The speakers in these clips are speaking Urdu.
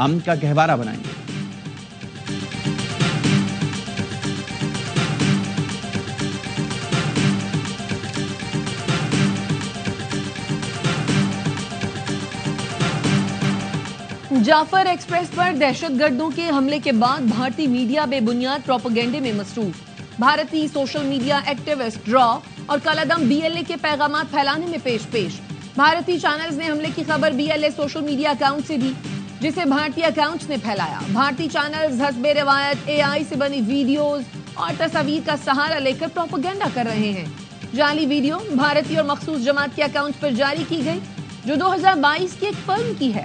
امن کا گہوارہ بنائیں گے۔ جعفر ایکسپریس پر دہشت گردوں کے حملے کے بعد بھارتی میڈیا بے بنیاد پروپیگنڈے میں مصروف۔ بھارتی سوشل میڈیا ایکٹیوسٹ ڈرا اور کالعدم BLA کے پیغامات پھیلانے میں پیش۔ بھارتی چینلز نے حملے کی خبر BLA سوشل میڈیا اکاؤنٹ سے دی، جسے بھارتی اکاؤنٹس نے پھیلایا۔ بھارتی چینلز حسب روایت AI سے بنی ویڈیوز اور تصاویر کا سہارا لے کر پروپیگنڈا کر رہے ہیں۔ جعلی ویڈیو بھارتی اور مخصوص جماعت کے اکاؤنٹ پر جاری کی گئی، جو 2022 کی ایک فلم کی ہے۔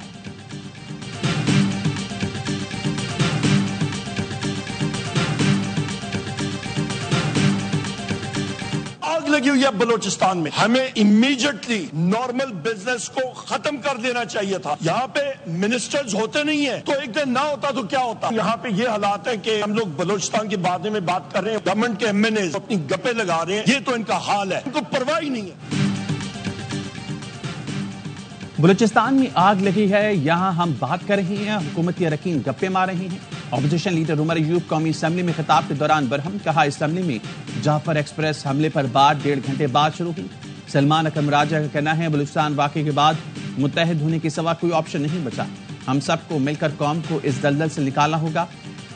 لگی ہوئی ہے بلوچستان میں، ہمیں امیجیٹلی نارمل بزنس کو ختم کر دینا چاہیے تھا۔ یہاں پہ منسٹرز ہوتے نہیں ہیں، تو ایک دن نہ ہوتا تو کیا ہوتا۔ یہاں پہ یہ حالات ہیں کہ ہم لوگ بلوچستان کے بارے میں بات کر رہے ہیں، گورنمنٹ کے MNAs اپنی گپے لگا رہے ہیں، یہ تو ان کا حال ہے، ان کو پرواہ ہی نہیں ہے۔ بلوچستان میں آگ لگی ہے، یہاں ہم بات کر رہے ہیں، حکومتی اراکین گپے مار رہے ہیں۔ اپوزیشن لیڈر عمر ایوب قومی اسمبلی میں خطاب کے دوران برہم، کہا اسمبلی میں جعفر ایکسپریس حملے پر بات 1.5 گھنٹے بعد شروع ہوئی۔ سلمان اکرم راجہ کا کہنا ہے بلوچستان واقعے کے بعد متحد ہونے کے سوا کوئی آپشن نہیں بچا، ہم سب کو مل کر قوم کو اس دلدل سے نکالنا ہوگا۔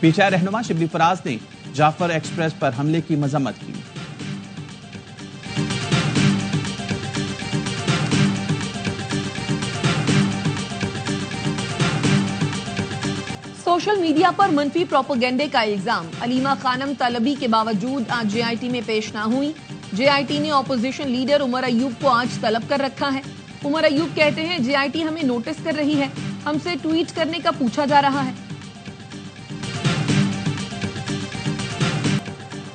PTI رہنما شبلی فراز نے جعفر ایکسپریس پر حملے کی مذمت کی۔ سوشل میڈیا پر منفی پروپیگنڈے کا الزام، علیمہ خانم طلبی کے باوجود آج JIT میں پیش نہ ہوئی۔ JIT نے اپوزیشن لیڈر عمر ایوب کو آج طلب کر رکھا ہے۔ عمر ایوب کہتے ہیں JIT ہمیں نوٹس کر رہی ہے، ہم سے ٹویٹ کرنے کا پوچھا جا رہا ہے۔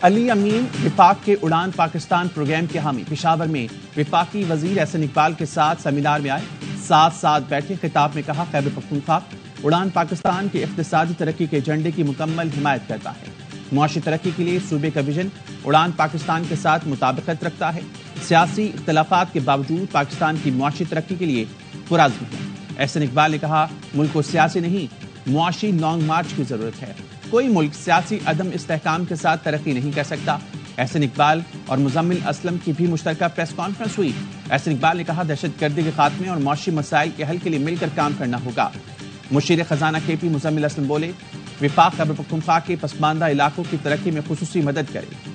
علی امین وفاق کے اڑان پاکستان پروگرام کے حامی پشاور میں وفاقی وزیر احسن اقبال کے ساتھ سیمینار میں آئے، ساتھ بیٹھے، خطاب میں کہا خیبر پختونخوا اڑان پاکستان کی اقتصادی ترقی کے ایجنڈے کی مکمل حمایت کرتا ہے، معاشی ترقی کے لیے صوبے کا ویژن اڑان پاکستان کے ساتھ مطابقت رکھتا ہے، سیاسی اختلافات کے باوجود پاکستان کی معاشی ترقی کے لیے پرعزم ہے۔ احسن اقبال نے کہا ملک کو سیاسی نہیں معاشی لانگ مارچ کی ضرورت ہے، کوئی ملک سیاسی عدم استحکام کے ساتھ ترقی نہیں کر سکتا۔ احسن اقبال اور مزمل اسلم کی بھی مشترکہ پریس کانفرنس ہوئی۔ احسن اقبال نے کہا دہشت گردی کے خاتمے اور معاشی مسائل کے حل کے لیے مل کر کام کرنا ہوگا۔ مشیر خزانہ KP مزمل اسلم بولے وفاق خیبر پختونخوا کے پسماندہ علاقوں کی ترقی میں خصوصی مدد کرے۔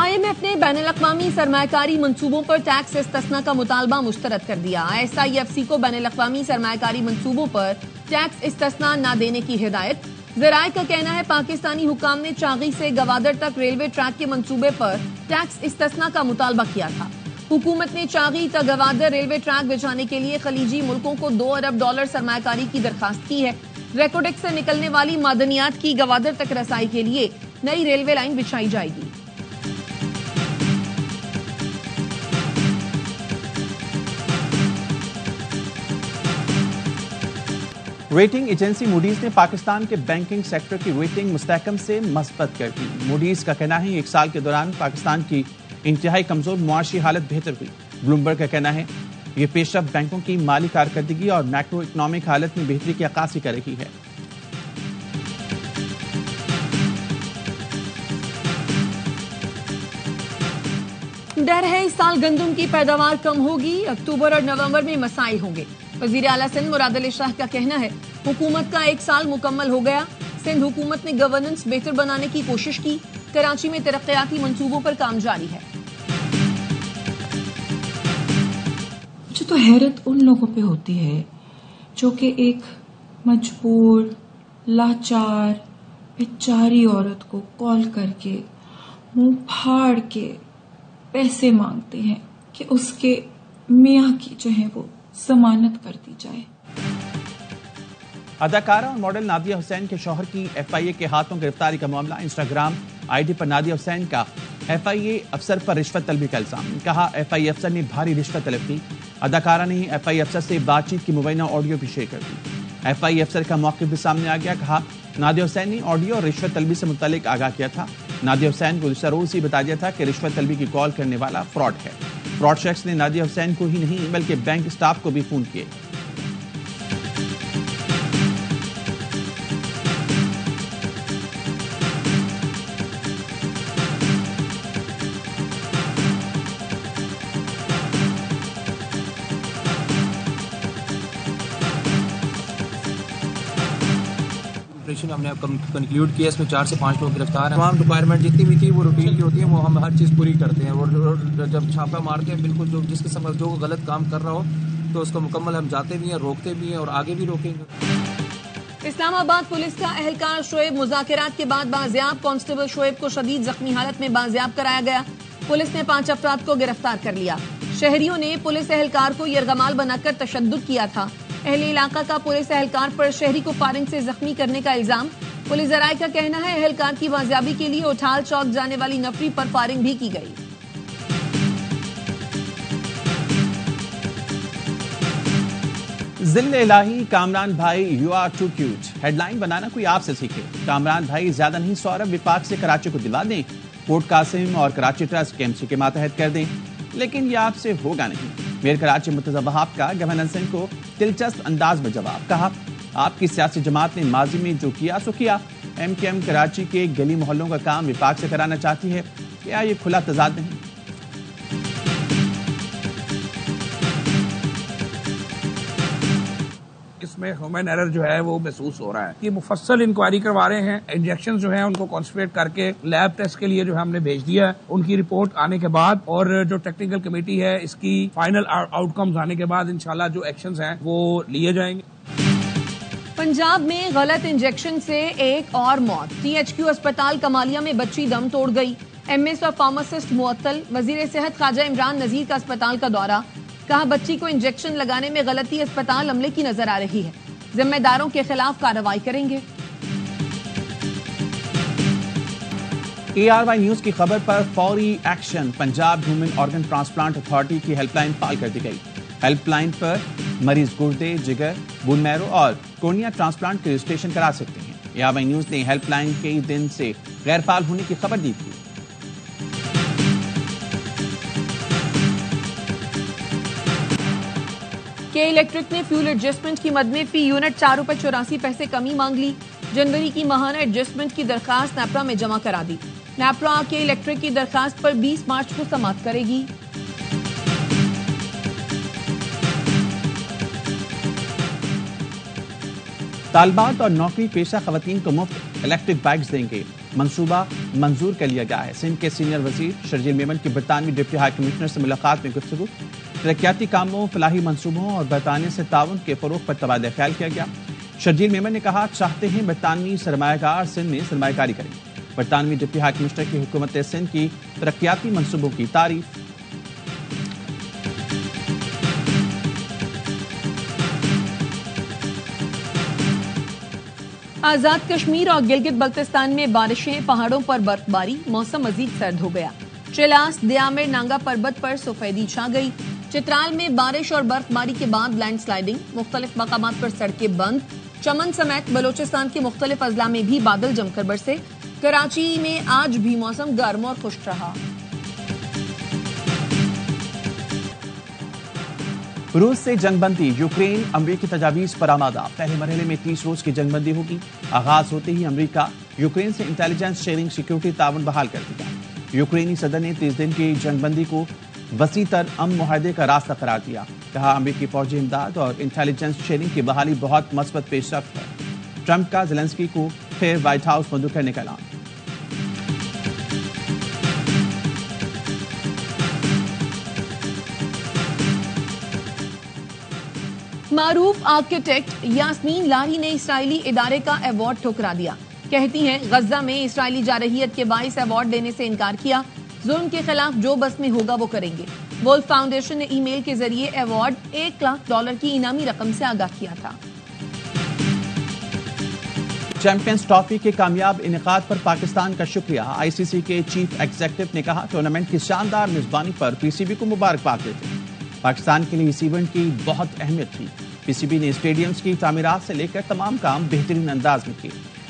IMF نے بین الاقوامی سرمایہ کاری منصوبوں پر ٹیکس استثنا کا مطالبہ مسترد کر دیا۔ SIFC کو بین الاقوامی سرمایہ کاری منصوبوں پر ٹیکس استثنا نہ دینے کی ہدایت۔ ذرائع کا کہنا ہے پاکستانی حکام نے چاغی سے گوادر تک ریلوے ٹریک کے منصوبے پر ٹیکس استثنا کا مطالبہ کیا تھا۔ حکومت نے چاغی تا گوادر ریلوے ٹریک بچھانے کے لیے خلیجی ملکوں کو $2 ارب سرمایہ کاری کی درخواست کی ہے۔ ریکوڈیک سے نکلنے والی معدنیات کی گوادر تک رسائی کے لیے نئی ریلوے لائن بچھائی جائے گی۔ ریٹنگ ایجنسی موڈیز نے پاکستان کے بینکنگ سیکٹر کی ریٹنگ مستحکم سے مثبت کر دی۔ موڈیز کا کہنا ہے ایک سال کے دوران پاکستان کی انتہائی کمزور معاشی حالت بہتر ہوئی۔ بلومبرگ کا کہنا ہے یہ پیش رفت بینکوں کی مالی کارکردگی اور میکرو اکنامک حالت میں بہتری کی عکاسی کر رہی ہے۔ ڈر ہے اس سال گندم کی پیداوار کم ہوگی، اکتوبر اور نومبر میں مسائل ہوں گے۔ وزیر اعلیٰ سندھ مراد علی شاہ کا کہنا ہے حکومت کا 1 سال مکمل ہو گیا، سندھ حکومت نے گورننس بہتر بنانے کی کوشش کی، کراچی میں ترقیاتی منصوبوں پر کام جاری ہے۔ مجھے تو حیرت ان لوگوں پہ ہوتی ہے جو کہ ایک مجبور لاچار بیچاری عورت کو کال کر کے منہ پھاڑ کے پیسے مانگتے ہیں کہ اس کے میاں کی جو ہے وہ ضمانت کر دی جائے۔ اداکارہ اور ماڈل نادیہ حسین کے شوہر کی FIA کے ہاتھوں گرفتاری کا معاملہ، انسٹاگرام ID پر نادیہ حسین کا FIA افسر پر رشوت طلبی کا الزام، کہا FIA افسر نے بھاری رشوت طلب کی۔ اداکارہ نے FIA افسر سے بات چیت کی مبینہ آڈیو بھی شیئر کر دی۔ FIA افسر کا موقف بھی سامنے آ گیا، کہا نادیہ حسین نے آڈیو اور رشوت طلبی سے متعلق آگاہ کیا تھا۔ نادیہ حسین کو گزشتہ روز ہی بتا دیا تھا کہ رشوت طلبی کی کال کرنے والا فراڈ ہے۔ فراڈ شخص نے نادیہ حسین کو ہی نہیں بلکہ بینک اسٹاف کو بھی فون کیے۔ ہم نے کنکلیوڈ کیا، اس میں 4 سے 5 لوگ گرفتار ہیں۔ تمام ریکوائرمنٹ جتنی بھی تھی وہ روٹین کی ہوتی ہیں، وہ ہم ہر چیز پوری کرتے ہیں، اور جب چھاپا مارتے ہیں بالکل جس قسم کا جو غلط کام کر رہا ہو تو اس کو مکمل ہم جاتے بھی ہیں، روکتے بھی ہیں اور آگے بھی روکیں گے۔ اسلام آباد پولیس کا اہلکار شعیب مذاکرات کے بعد بازیاب، کانسٹیبل شعیب کو شدید زخمی حالت میں بازیاب کرایا گیا۔ پولیس نے 5 افراد کو گرفتار کر لیا۔ شہریوں نے پولیس اہلکار کو یرغمال بنا کر تشدد کیا تھا۔ اہل علاقہ کا پولیس اہلکار پر شہری کو فائرنگ سے زخمی کرنے کا الزام۔ پولیس ذرائع کا کہنا ہے اہلکار کی بازیابی کے لیے اٹھال چوک جانے والی نفری پر فائرنگ بھی کی گئی۔ ذل الہی کامران بھائی you are too cute, headline بنانا کوئی آپ سے سیکھے۔ کامران بھائی زیادہ نہیں، سوربھ وفاق سے کراچی کو دلا دیں، پورٹ قاسم اور کراچی ٹرسٹ KMC کے ماتحت کر دیں، لیکن یہ آپ سے ہوگا نہیں۔ میئر کراچی مرتضی وہاب کا گورنر سنگھ کو دلچسپ انداز میں جواب، کہا آپ کی سیاسی جماعت نے ماضی میں جو کیا سو کیا، MKM کراچی کے گلی محلوں کا کام وفاق سے کرانا چاہتی ہے، کیا یہ کھلا تضاد نہیں؟ اس میں ہیومن ایرر جو ہے وہ محسوس ہو رہا ہے۔ یہ مفصل انکوائری کروا رہے ہیں، انجیکشن جو ہیں ان کو کانسنٹریٹ کر کے لیب ٹیسٹ کے لیے جو ہم نے بھیج دیا ہے، ان کی رپورٹ آنے کے بعد اور جو ٹیکنیکل کمیٹی ہے اس کی فائنل آؤٹ کمز آنے کے بعد انشاءاللہ جو ایکشنز ہیں وہ لیے جائیں گے۔ پنجاب میں غلط انجیکشن سے ایک اور موت۔ THQ اسپتال کمالیہ میں بچی دم توڑ گئی۔ MS اور فارماسسٹ معطل۔ وزیر صحت خواجہ عمران نذیر کا اسپتال کا دورہ، کہا بچی کو انجیکشن لگانے میں غلطی اسپتال عملے کی نظر آ رہی ہے، ذمہ داروں کے خلاف کارروائی کریں گے۔ ARY نیوز کی خبر پر فوری action, Punjab human organ transplant authority کی ہیلپ لائن فعال کر دی گئی۔ ہیلپ لائن پر مریض گردے، جگر، بون میرو اور کورنیا ٹرانسپلانٹ کے رجسٹریشن کرا سکتے ہیں۔ ARY نیوز نے ہیلپ لائن کئی دن سے غیر فعال ہونے کی خبر دی تھی۔ کے الیکٹرک نے فیول ایڈجسٹمنٹ کی مد میں فی یونٹ 4 روپے 84 پیسے کمی مانگ لی۔ جنوری کی ماہانہ ایڈجسٹمنٹ کی درخواست نیپرا میں جمع کرا دی۔ نیپرا کے الیکٹرک کی درخواست پر 20 مارچ کو سماعت کرے گی۔ طالبات اور نوکری پیشہ خواتین کو مفت الیکٹرک بائکس دیں گے، منصوبہ منظور کر لیا گیا ہے۔ سندھ کے سینئر وزیر شرجیل میمن کی برطانوی ڈپٹی ہائی کمشنر سے ملاقات میں گفتگو، ترقیاتی کاموں، فلاحی منصوبوں اور برطانیہ سے تعاون کے فروغ پر تبادلہ خیال کیا گیا۔ شرجیل میمن نے کہا چاہتے ہیں برطانوی سرمایہ کار سندھ میں سرمایہ کاری کریں۔ برطانوی ڈپٹی ہائی کمشنر کی حکومت سندھ کی ترقیاتی منصوبوں کی تعریف۔ آزاد کشمیر اور گلگت بلتستان میں بارشیں، پہاڑوں پر برف باری، موسم مزید سرد ہو گیا۔ چیلاس، دیامر، نانگا پربت پر سفیدی چھا گئی۔ چترال میں بارش اور برف باری کے بعد لینڈ سلائیڈنگ، مختلف مقامات پر سڑکیں بند۔ چمن سمیت بلوچستان کے مختلف اضلاع میں بھی بادل جم کر برسے۔ کراچی میں آج بھی موسم گرم اور خشک رہا۔ روس سے جنگ بندی، یوکرین امریکی تجاویز پر آمادہ۔ پہلے مرحلے میں 30 روز کی جنگ بندی ہوگی۔ آغاز ہوتے ہی امریکہ یوکرین سے انٹیلیجنس شیئرنگ سیکیورٹی تعاون بحال کر دیا۔ یوکرینی صدر نے 30 دن کی جنگ بندی کو وسیع تر امن معاہدے کا راستہ قرار دیا۔ کہا امریکی فوجی امداد اور انٹیلیجنس شیئرنگ کی بحالی بہت مثبت پیش رفت ہے۔ ٹرمپ کا زیلنسکی کو پھر وائٹ ہاؤس منظور کرنے کا اعلان۔ معروف آرکیٹیکٹ یاسمین لاہی نے اسرائیلی ادارے کا ایوارڈ ٹھکرا دیا۔ کہتی ہیں غزہ میں اسرائیلی جارحیت کے باعث ایوارڈ دینے سے انکار کیا۔ ظلم کے خلاف جو بس میں ہوگا وہ کریں گے۔ وولف فاؤنڈیشن نے ای میل کے ذریعے ایوارڈ $1,00,000 کی انعامی رقم سے آگاہ کیا تھا۔ چیمپئنز ٹرافی کے کامیاب انعقاد پر پاکستان کا شکریہ۔ ICC کے چیف ایگزیکٹو نے کہا ٹورنامنٹ کی شاندار میزبانی پر PCB کو مبارکباد دیتے ہیں۔ پاکستان کے لیے اس ایونٹ کی بہت اہمیت تھی۔ PCB نے اسٹیڈیمز کی تعمیرات سے لے کر تمام کام بہترین انداز میں کیے۔